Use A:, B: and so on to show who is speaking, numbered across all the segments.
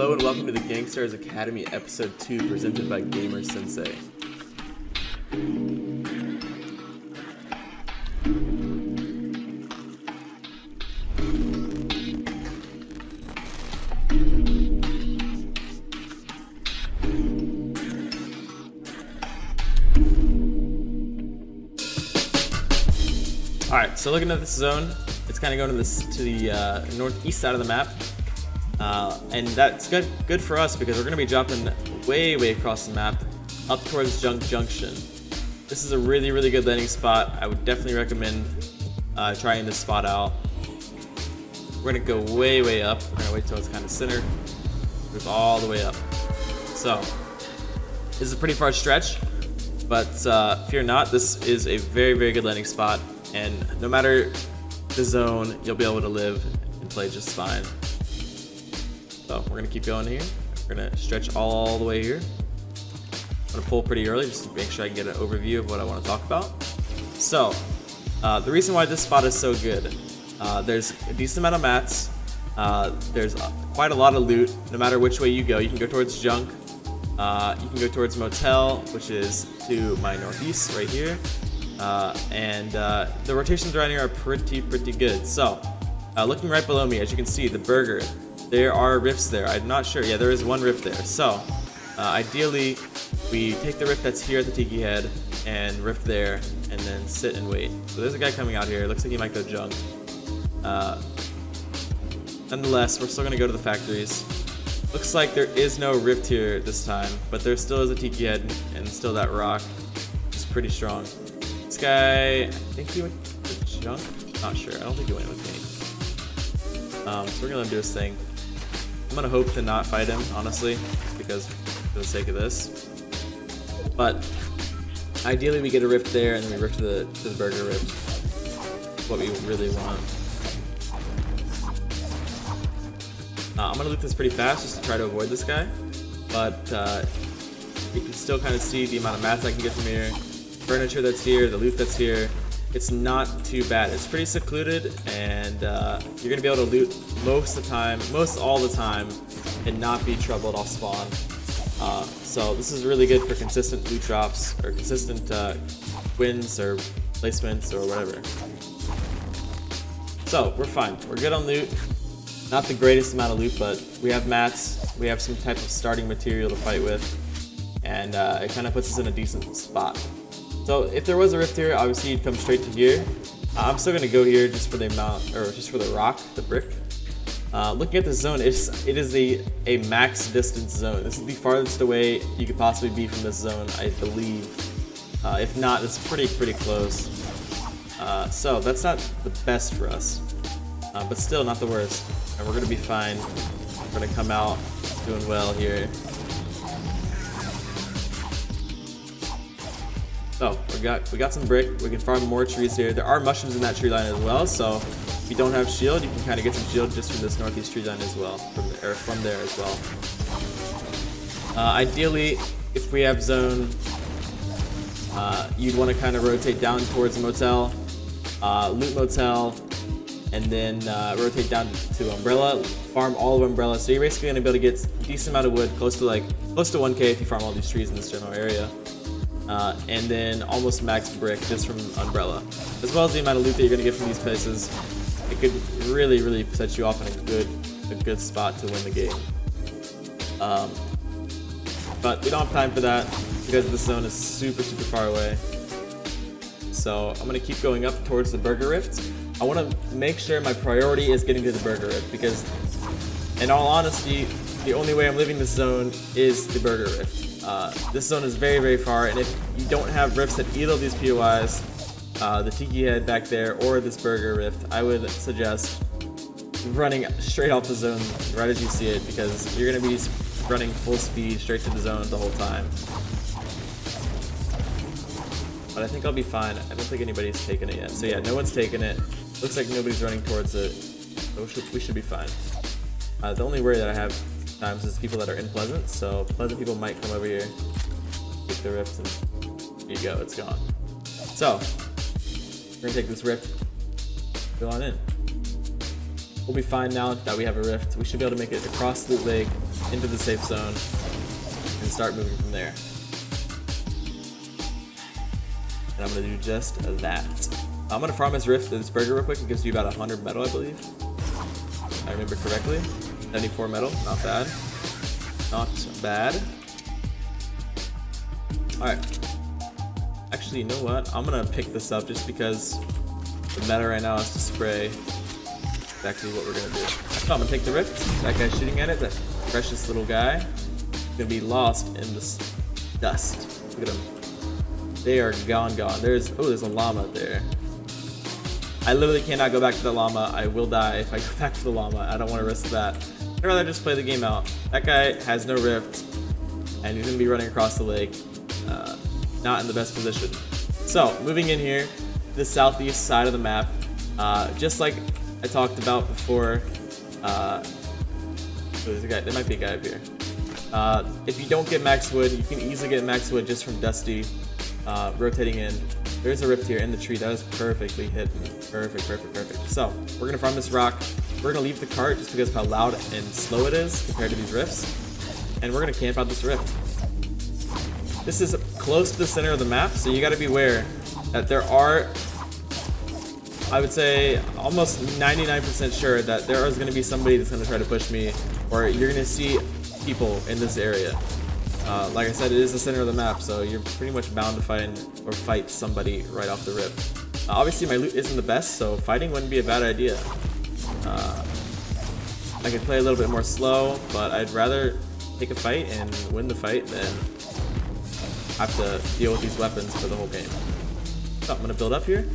A: Hello and welcome to the Gankstars Academy Episode 2 presented by Gamer Sensei. Alright, so looking at this zone, it's kind of going to the northeast side of the map. And that's good for us because we're going to be dropping way across the map up towards Junction. This is a really good landing spot. I would definitely recommend trying this spot out. We're going to go way up. We're going to wait till it's kind of center. Move all the way up. So this is a pretty far stretch, but fear not, this is a very good landing spot, and no matter the zone, you'll be able to live and play just fine. So we're gonna keep going here. We're gonna stretch all the way here. I'm gonna pull pretty early just to make sure I can get an overview of what I want to talk about. So the reason why this spot is so good, there's a decent amount of mats. There's quite a lot of loot. No matter which way you go, you can go towards junk. You can go towards motel, which is to my northeast right here. And the rotations around here are pretty good. So looking right below me, as you can see, the burger. There are rifts there. I'm not sure. Yeah, there is one rift there. So, ideally, we take the rift that's here at the Tiki Head and rift there, and then sit and wait. So there's a guy coming out here. Looks like he might go junk. Nonetheless, we're still going to go to the factories. Looks like there is no rift here this time, but there still is a Tiki Head and still that rock. It's pretty strong. This guy, I think he went to junk? Not sure. I don't think he went with me. So we're going to let him do his thing. I'm gonna hope to not fight him, honestly, because for the sake of this. But ideally, we get a rift there, and then we rift to the burger rift. What we really want. I'm gonna loot this pretty fast just to try to avoid this guy, but you can still kind of see the amount of mats I can get from here, furniture that's here, the loot that's here. It's not too bad. It's pretty secluded, and you're gonna be able to loot most all the time, and not be troubled off spawn. So this is really good for consistent loot drops or consistent wins or placements or whatever. So we're fine. We're good on loot. Not the greatest amount of loot, but we have mats. We have some type of starting material to fight with, and it kind of puts us in a decent spot. So if there was a rift here, obviously you'd come straight to here. I'm still gonna go here just for the amount, or just for the rock, the brick. Looking at this zone, it is a max distance zone. This is the farthest away you could possibly be from this zone, I believe. If not, it's pretty close. So that's not the best for us, but still not the worst. And we're gonna be fine. We're gonna come out doing well here. So we got some brick. We can farm more trees here. There are mushrooms in that tree line as well. So if you don't have shield, you can kind of get some shield just from this northeast tree line as well, from there as well. Ideally, if we have zone, you'd want to kind of rotate down towards motel, loot motel, and then rotate down to umbrella, farm all of umbrella. So you're basically gonna be able to get a decent amount of wood, close to 1K if you farm all these trees in this general area. And then almost max brick just from umbrella, as well as the amount of loot that you're gonna get from these places. It could really set you off in a good spot to win the game. But we don't have time for that because this zone is super far away. So I'm gonna keep going up towards the burger rift. I want to make sure my priority is getting to the burger rift because, in all honesty, the only way I'm leaving this zone is the burger rift. This zone is very far, and if you don't have rifts at either of these POIs, the Tiki Head back there or this burger rift, I would suggest running straight off the zone right as you see it, because you're going to be running full speed straight to the zone the whole time. But I think I'll be fine. I don't think anybody's taken it yet. So yeah, no one's taken it. Looks like nobody's running towards it. So we should be fine. The only worry that I have times is people that are in Pleasant, so Pleasant people might come over here, take the rift, and there you go, it's gone. So we're gonna take this rift, go on in. we'll be fine now that we have a rift. We should be able to make it across the lake into the safe zone and start moving from there. And I'm gonna do just that. I'm gonna farm this rift, this burger real quick. It gives you about 100 metal, I believe. If I remember correctly. 74 metal, not bad. Not bad. Alright. Actually, you know what? I'm gonna pick this up just because the meta right now is to spray. Exactly what we're gonna do. So I'm gonna take the rift. That guy's shooting at it, that precious little guy. He's gonna be lost in this dust. Look at him. They are gone. There's a llama there. I literally cannot go back to the llama. I will die if I go back to the llama. I don't want to risk that. I'd rather just play the game out. That guy has no rift, and he's gonna be running across the lake. Not in the best position. So moving in here, the southeast side of the map, just like I talked about before. There's a guy. There might be a guy up here. If you don't get max wood, you can easily get max wood just from Dusty. Rotating in. There's a rift here in the tree. That is perfectly hidden. Perfect. So we're gonna farm this rock. We're gonna leave the cart just because of how loud and slow it is compared to these rifts. And we're gonna camp out this rift. This is close to the center of the map, so you gotta be aware that there are, I would say almost 99% sure that there is gonna be somebody that's gonna try to push me, or you're gonna see people in this area. Like I said, it is the center of the map, so you're pretty much bound to find or fight somebody right off the rip. Obviously, my loot isn't the best, so fighting wouldn't be a bad idea. I could play a little bit more slow, but I'd rather take a fight and win the fight than have to deal with these weapons for the whole game. So I'm gonna build up here,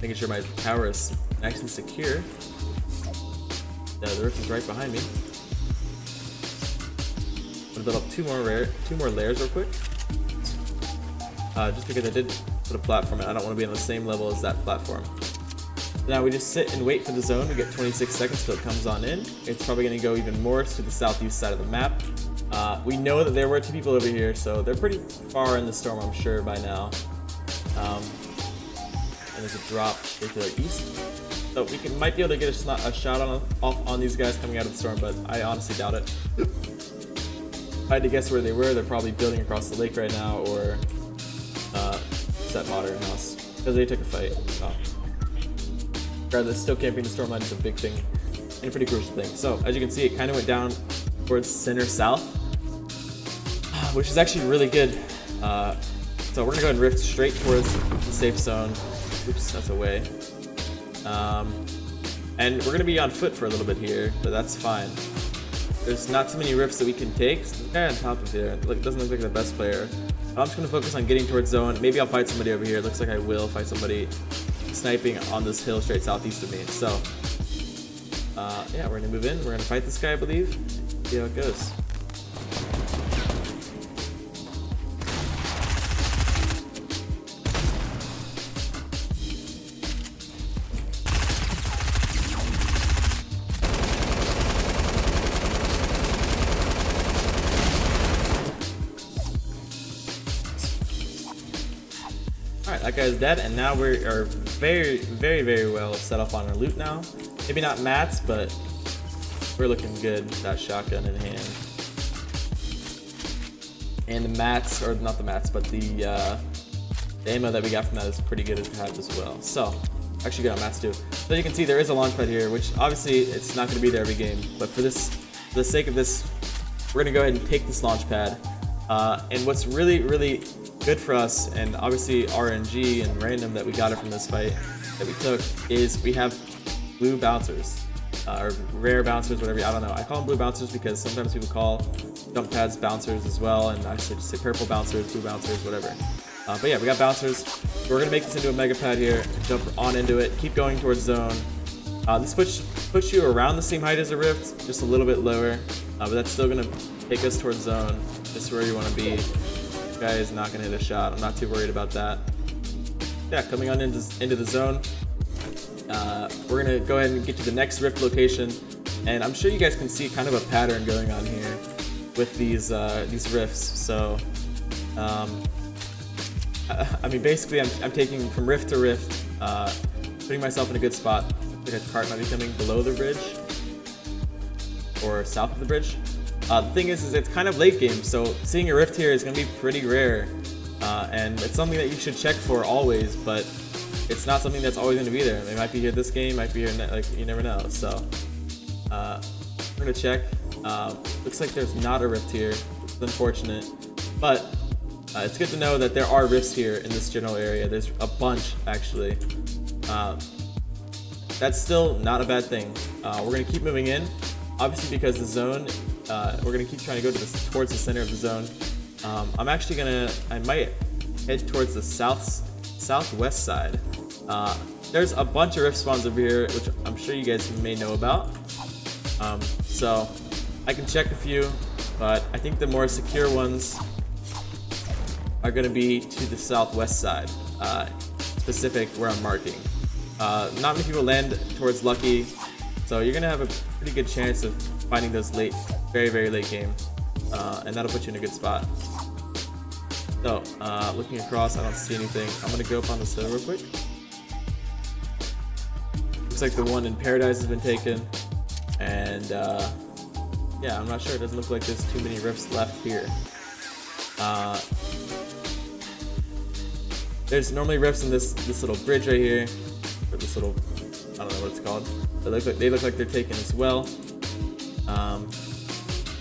A: making sure my tower is nice and secure. The rift is right behind me. I'm gonna build up two more layers real quick. Just because I did put a platform in, I don't want to be on the same level as that platform. So now we just sit and wait for the zone. We get 26 seconds till it comes on in. It's probably going to go even more to the southeast side of the map. We know that there were 2 people over here, so they're pretty far in the storm, I'm sure, by now. And there's a drop to the east. So we might be able to get a shot off on these guys coming out of the storm, but I honestly doubt it. If I had to guess where they were, they're probably building across the lake right now, or set modern house, because they took a fight. So, regardless, still camping the storm line is a big thing and a pretty crucial thing. So as you can see, it kind of went down towards center south, which is actually really good. So we're gonna go ahead and rift straight towards the safe zone. Oops, that's away. And we're gonna be on foot for a little bit here, but that's fine. There's not too many rifts that we can take. So the guy on top of here doesn't look like the best player. I'm just gonna focus on getting towards zone. Maybe I'll fight somebody over here. It looks like I will fight somebody sniping on this hill straight southeast of me. So yeah, we're gonna move in. We're gonna fight this guy, I believe. See how it goes. Alright, that guy's dead, and now we are very well set up on our loot now. Maybe not mats, but we're looking good with that shotgun in hand. And the mats, or not the mats, but the ammo that we got from that is pretty good to have as well. So, actually got mats too. So you can see there is a launch pad here, which obviously it's not going to be there every game, but for the sake of this, we're going to go ahead and take this launch pad. And what's really good for us, and obviously RNG and random that we got it from this fight that we took, is we have blue bouncers, or rare bouncers, whatever. I don't know. I call them blue bouncers because sometimes people call jump pads bouncers as well, and I should just say purple bouncers, blue bouncers, whatever. But yeah, we got bouncers. We're gonna make this into a mega pad here, jump on into it, keep going towards zone. This puts you around the same height as a rift, just a little bit lower, but that's still gonna take us towards zone. This is where you want to be. This guy is not gonna hit a shot. I'm not too worried about that. Yeah, coming on into the zone. We're gonna go ahead and get to the next rift location, and I'm sure you guys can see kind of a pattern going on here with these rifts. So, I mean, basically, I'm taking from rift to rift, putting myself in a good spot. like a cart might be coming below the bridge or south of the bridge. The thing is it's kind of late game, so seeing a rift here is going to be pretty rare, and it's something that you should check for always, but it's not something that's always going to be there. They might be here this game, might be here, like, you never know. So we're going to check. Looks like there's not a rift here. It's unfortunate, but it's good to know that there are rifts here in this general area. There's a bunch, actually. That's still not a bad thing. We're going to keep moving in, obviously, because the zone, we're going to keep trying to go towards the center of the zone. I'm actually I might head towards the southwest side. There's a bunch of rift spawns over here, which I'm sure you guys may know about. So I can check a few, but I think the more secure ones are going to be to the southwest side, specific where I'm marking. Not many people land towards Lucky, so you're going to have a pretty good chance of finding those late, very, very late game, and that'll put you in a good spot. So, looking across, I don't see anything. I'm going to go up on this hill real quick. Looks like the one in Paradise has been taken, and yeah, I'm not sure. It doesn't look like there's too many rifts left here. There's normally rifts in this little bridge right here, or this little, I don't know what it's called. They look like they're taken as well.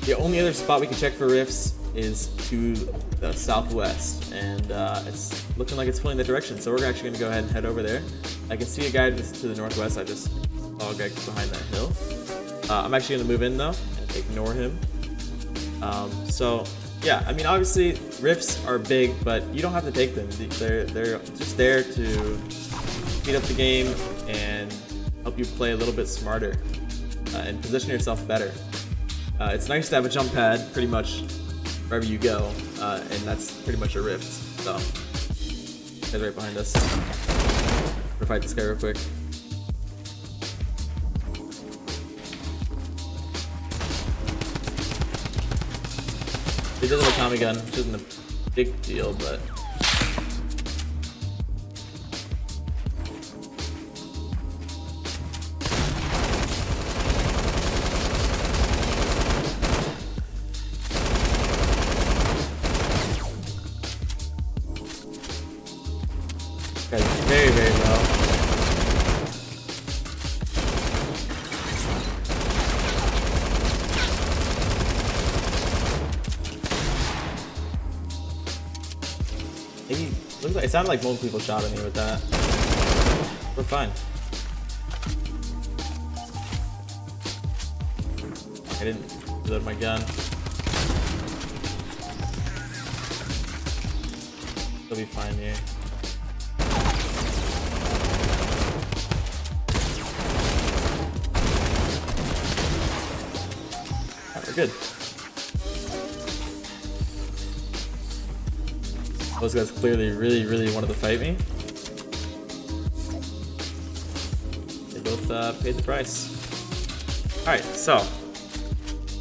A: The only other spot we can check for rifts is to the southwest, and it's looking like it's pulling that direction, so we're actually going to go ahead and head over there. I can see a guy just to the northwest. I just saw a guy behind that hill. I'm actually going to move in though and ignore him. So yeah, I mean, obviously rifts are big, but you don't have to take them. They're just there to speed up the game and help you play a little bit smarter and position yourself better. It's nice to have a jump pad pretty much wherever you go, and that's pretty much a rift. So, guy's right behind us. We're gonna fight this guy real quick. He does have a Tommy gun, which isn't a big deal, but guy's very, very low. It sounded like multiple people shot at me with that. We're fine. I didn't reload my gun. We'll be fine here. Alright, we're good. Those guys clearly really wanted to fight me. They both paid the price. Alright, so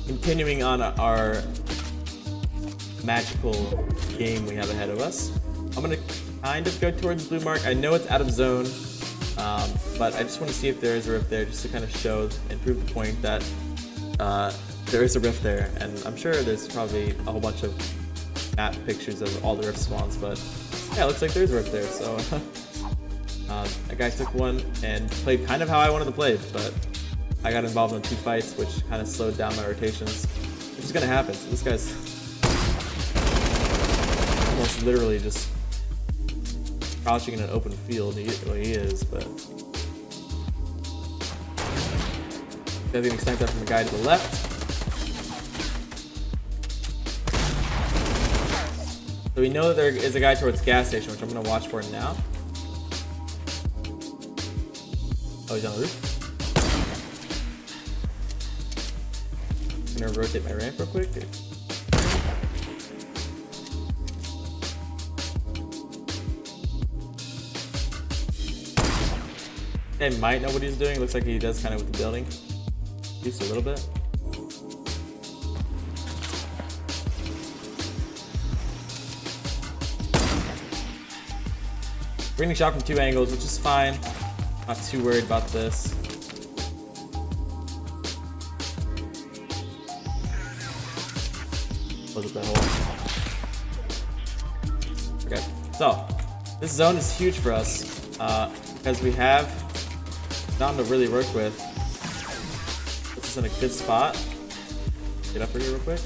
A: continuing on our magical game we have ahead of us. I'm gonna kind of go towards blue mark. I know it's out of zone, but I just want to see if there is a rift there, just to kind of show and prove the point that there is a rift there. And I'm sure there's probably a whole bunch of map pictures of all the rift spawns, but yeah, it looks like there's a rift there. So that guy took one and played kind of how I wanted to play, but I got involved in 2 fights, which kind of slowed down my rotations, which is gonna happen. So this guy's almost literally just crouching in an open field. He is, but he's getting sniped up from the guy to the left. So we know that there is a guy towards gas station, which I'm gonna watch for now. Oh, he's on the roof. I'm gonna rotate my ramp real quick. I might know what he's doing. Looks like he does kind of with the building. Just a little bit. We're getting shot from 2 angles, which is fine. Not too worried about this. with that hole. Okay, so this zone is huge for us because we have nothing to really work with. This is in a good spot. Get up here real quick.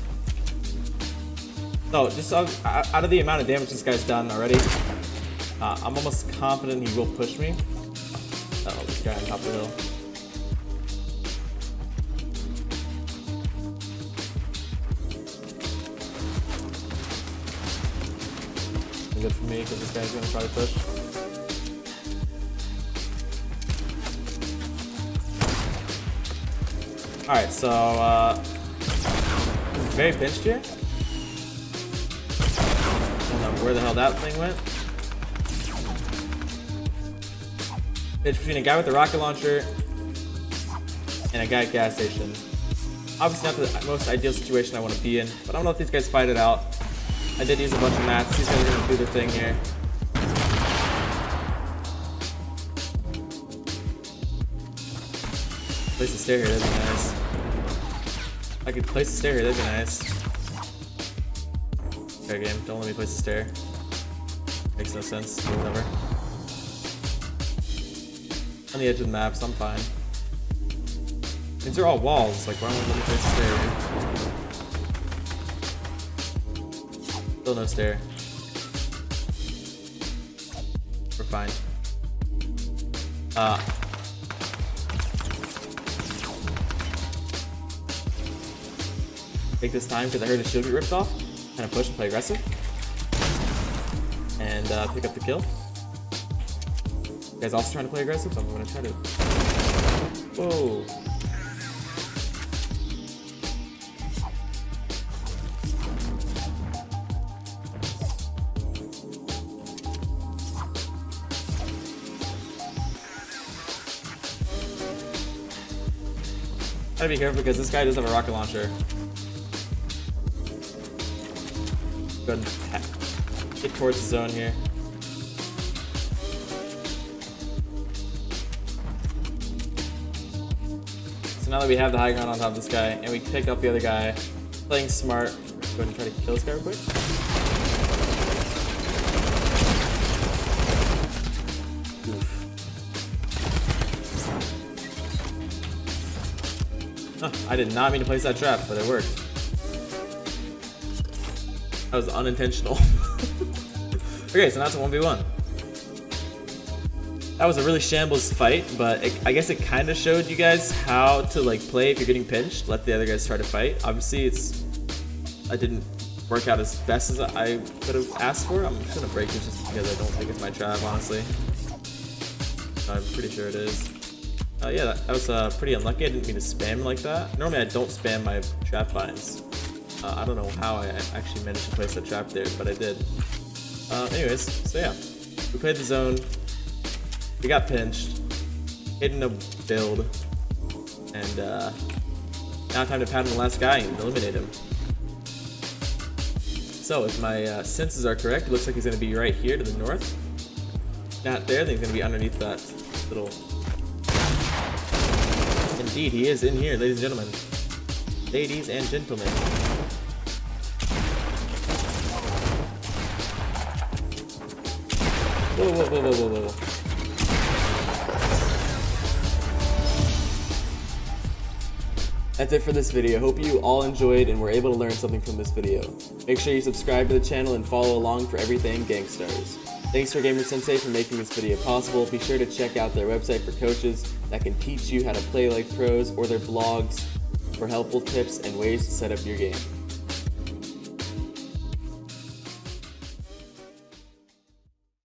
A: So just out of the amount of damage this guy's done already, I'm almost confident he will push me. Oh, this guy on top of the hill. Good for me because this guy's gonna try to push. Alright, so very pinched here. I don't know where the hell that thing went. Pitch between a guy with a rocket launcher and a guy at gas station. Obviously not the most ideal situation I want to be in, but I don't know if these guys fight it out. I did use a bunch of mats. These guys are going to do their thing here. Place a stair here, that'd be nice. If I could place a stair here, that'd be nice. Okay, game, don't let me place a stair. Makes no sense, or whatever. On the edge of the map, so I'm fine. These are all walls, like why won't let me place a stair here? Still no stair. We're fine. Take this time because I heard his shield get ripped off. Kind of push and play aggressive. And pick up the kill. You guys also trying to play aggressive, so I'm going to try to... Whoa. Gotta be careful because this guy does have a rocket launcher. Go ahead and get towards the zone here. So now that we have the high ground on top of this guy and we pick up the other guy, playing smart, go ahead and try to kill this guy real quick. Huh, I did not mean to place that trap, but it worked. That was unintentional. Okay, so now it's a 1v1. That was a really shambles fight, but I guess it kind of showed you guys how to like play if you're getting pinched. Let the other guys try to fight. Obviously, I didn't work out as best as I could have asked for. I'm just gonna break this just because I don't think it's my trap, honestly. I'm pretty sure it is. Yeah, that was pretty unlucky. I didn't mean to spam like that. Normally I don't spam my trap binds. I don't know how I actually managed to place that trap there, but I did. Anyways, so yeah. We played the zone. We got pinched. Hidden a build. And now time to pat on the last guy and eliminate him. So if my senses are correct, it looks like he's going to be right here to the north. Not there, then he's going to be underneath that little... Indeed, he is in here, ladies and gentlemen. Ladies and gentlemen. Whoa, whoa, whoa, whoa, whoa, whoa. That's it for this video. Hope you all enjoyed and were able to learn something from this video. Make sure you subscribe to the channel and follow along for everything Gankstars. Thanks for Gamer Sensei for making this video possible. Be sure to check out their website for coaches that can teach you how to play like pros or their blogs for helpful tips and ways to set up your game.